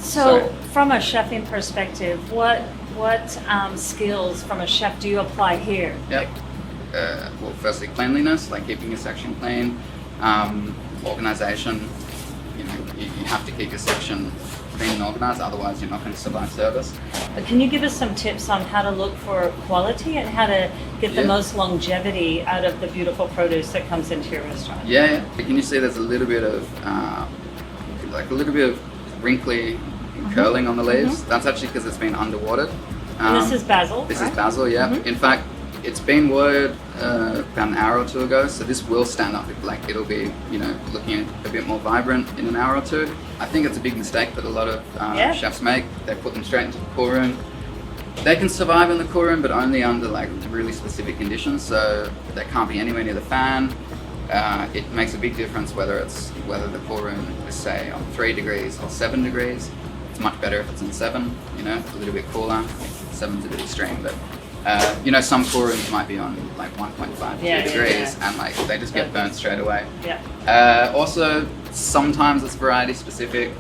So from a chefing perspective, what skills from a chef do you apply here? Yep. Well, firstly, cleanliness, like keeping your section clean. Organization, you have to keep your section clean and organized, otherwise you're not going to survive service. Can you give us some tips on how to look for quality and how to get the most longevity out of the beautiful produce that comes into your restaurant? Yeah. Can you see there's a little bit of wrinkly curling on the leaves? That's actually because it's been underwatered. And this is basil, This right? is basil, yeah. In fact, it's been watered about an hour or two ago, so this will stand up. It'll be, looking a bit more vibrant in an hour or two. I think it's a big mistake that a lot of chefs make. They put them straight into the cool room. They can survive in the cool room, but only under really specific conditions. So they can't be anywhere near the fan. It makes a big difference whether the cool room is, say, on 3 degrees or 7 degrees. It's much better if it's in 7. It's a little bit cooler. 7's a bit extreme, but some cool rooms might be on 1.5 degrees, and they just get burnt straight away. Yeah. Also, sometimes it's variety specific.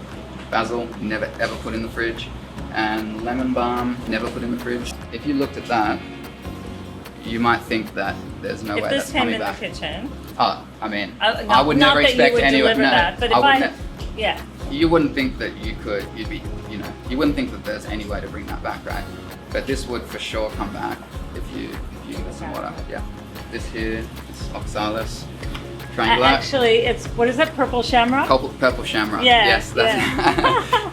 Basil, never ever put in the fridge, and lemon balm, never put in the fridge. If you looked at that, you might think that there's no way that's coming back. If this came in the kitchen. Oh, I mean, I would never expect anyone. Yeah. You wouldn't think that you could. You wouldn't think that there's any way to bring that back, right? But this would for sure come back if you give it some water. Yeah. This here is oxalis, triangular. Actually, it's, what is it? Purple shamrock? Purple shamrock. Yeah, yes, that's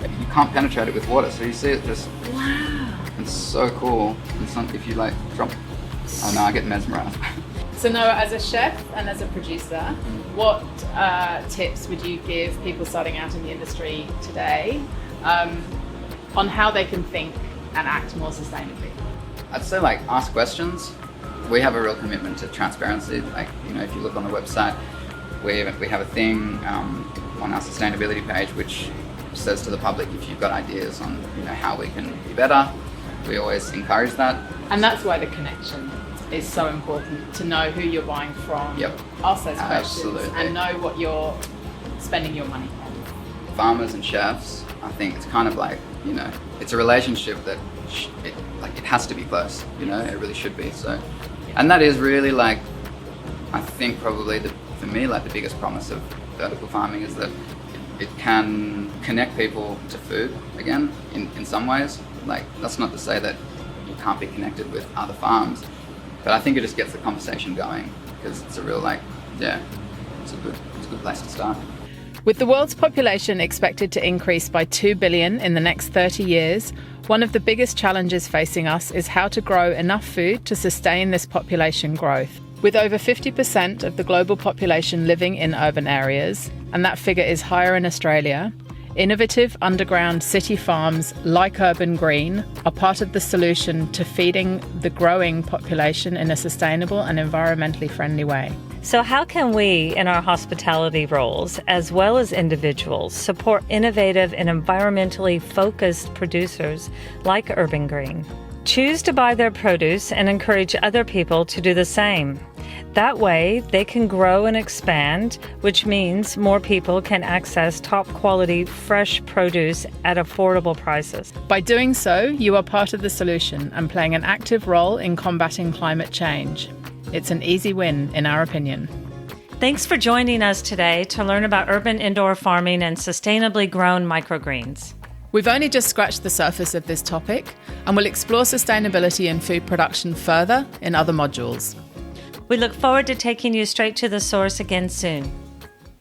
You can't penetrate it with water, so you see it just. Wow. It's so cool. If you drop. Oh no, I get mesmerized. So Noah, as a chef and as a producer, what tips would you give people starting out in the industry today on how they can think and act more sustainably? I'd say ask questions. We have a real commitment to transparency. If you look on the website, we have a thing on our sustainability page which says to the public, if you've got ideas on how we can be better, we always encourage that. And that's why the connection is so important, to know who you're buying from. Yep. Ask those questions. Absolutely. And know what you're spending your money on. Farmers and chefs, I think it's kind of it's a relationship that it has to be close. It really should be. So, and that is really I think probably for me the biggest promise of vertical farming is that it can connect people to food again in some ways. That's not to say that you can't be connected with other farms, but I think it just gets the conversation going because it's a real it's a good place to start. With the world's population expected to increase by 2 billion in the next 30 years, one of the biggest challenges facing us is how to grow enough food to sustain this population growth. With over 50% of the global population living in urban areas, and that figure is higher in Australia, innovative underground city farms like Urban Green are part of the solution to feeding the growing population in a sustainable and environmentally friendly way. So how can we, in our hospitality roles, as well as individuals, support innovative and environmentally focused producers like Urban Green? Choose to buy their produce and encourage other people to do the same. That way, they can grow and expand, which means more people can access top-quality, fresh produce at affordable prices. By doing so, you are part of the solution and playing an active role in combating climate change. It's an easy win, in our opinion. Thanks for joining us today to learn about urban indoor farming and sustainably grown microgreens. We've only just scratched the surface of this topic, and we'll explore sustainability in food production further in other modules. We look forward to taking you straight to the source again soon.